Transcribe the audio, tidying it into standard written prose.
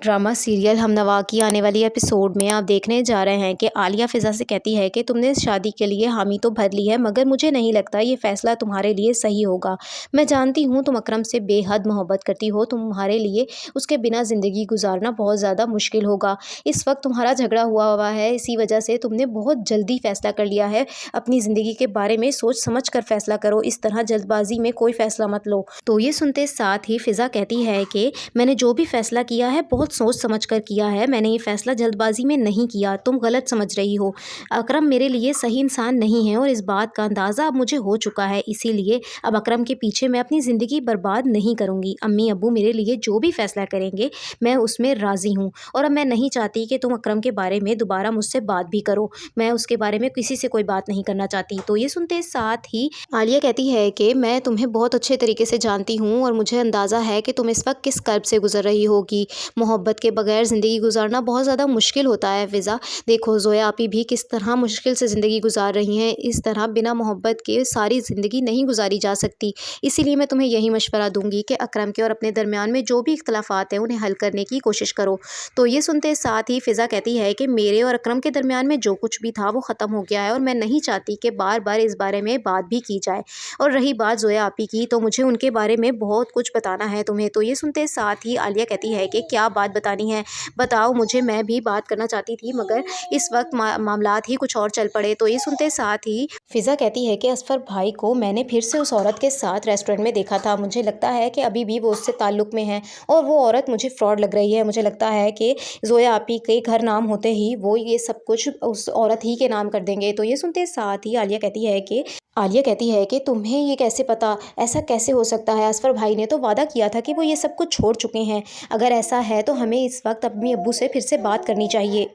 Drama serial हमनवा की आने वाली एपिसोड में आप देखने जा रहे हैं कि आलिया फ़िज़ा से कहती है कि तुमने इस शादी के लिए हामी तो भर ली है, मगर मुझे नहीं लगता ये फ़ैसला तुम्हारे लिए सही होगा। मैं जानती हूँ तुम अकरम से बेहद मोहब्बत करती हो, तुम्हारे लिए उसके बिना ज़िंदगी गुजारना बहुत ज़्यादा मुश्किल होगा। इस वक्त तुम्हारा झगड़ा हुआ है, इसी वजह से तुमने बहुत जल्दी फ़ैसला कर लिया है। अपनी ज़िंदगी के बारे में सोच समझ कर फ़ैसला करो, इस तरह जल्दबाजी में कोई फ़ैसला मत लो। तो ये सुनते साथ ही फ़िज़ा कहती है कि मैंने जो भी फ़ैसला किया है बहुत सोच समझ कर किया है, मैंने ये फ़ैसला जल्दबाजी में नहीं किया, तुम गलत समझ रही हो। अकरम मेरे लिए सही इंसान नहीं है और इस बात का अंदाज़ा अब मुझे हो चुका है, इसीलिए अब अकरम के पीछे मैं अपनी ज़िंदगी बर्बाद नहीं करूँगी। अम्मी अब्बू मेरे लिए जो भी फ़ैसला करेंगे मैं उसमें राज़ी हूँ और अब मैं नहीं चाहती कि तुम अकरम के बारे में दोबारा मुझसे बात भी करो। मैं उसके बारे में किसी से कोई बात नहीं करना चाहती। तो ये सुनते साथ ही आलिया कहती है कि मैं तुम्हें बहुत अच्छे तरीके से जानती हूँ और मुझे अंदाज़ा है कि तुम इस वक्त किस कर्ब से गुजर रही होगी। मोहब्बत के बगैर ज़िंदगी गुजारना बहुत ज़्यादा मुश्किल होता है फ़िज़ा। देखो ज़ोया आपी भी किस तरह मुश्किल से ज़िंदगी गुजार रही हैं, इस तरह बिना मोहब्बत के सारी ज़िंदगी नहीं गुजारी जा सकती। इसीलिए मैं तुम्हें यही मशवरा दूंगी कि अकरम के और अपने दरमियान में जो भी इख्तलाफात हैं उन्हें हल करने की कोशिश करो। तो ये सुनते साथ ही फ़िज़ा कहती है कि मेरे और अकरम के दरमियान में जो कुछ भी था वो ख़त्म हो गया है और मैं नहीं चाहती कि बार बार इस बारे में बात भी की जाए। और रही बात ज़ोया आपी की, तो मुझे उनके बारे में बहुत कुछ बताना है तुम्हें। तो ये सुनते साथ ही आलिया कहती है कि क्या बात बतानी है, बताओ मुझे, मैं भी बात करना चाहती थी मगर इस वक्त मामलात ही कुछ और चल पड़े। तो ये सुनते साथ ही फ़िज़ा कहती है कि असफ़र भाई को मैंने फिर से उस औरत के साथ रेस्टोरेंट में देखा था, मुझे लगता है कि अभी भी वो उससे ताल्लुक़ में है और वो औरत मुझे फ्रॉड लग रही है। मुझे लगता है कि ज़ोया आपी के घर नाम होते ही वो ये सब कुछ उस औरत ही के नाम कर देंगे। तो ये सुनते साथ ही आलिया कहती है कि तुम्हें ये कैसे पता, ऐसा कैसे हो सकता है? असफ़र भाई ने तो वादा किया था कि वो ये सब कुछ छोड़ चुके हैं। अगर ऐसा है तो हमें इस वक्त अपने अब्बू से फिर से बात करनी चाहिए।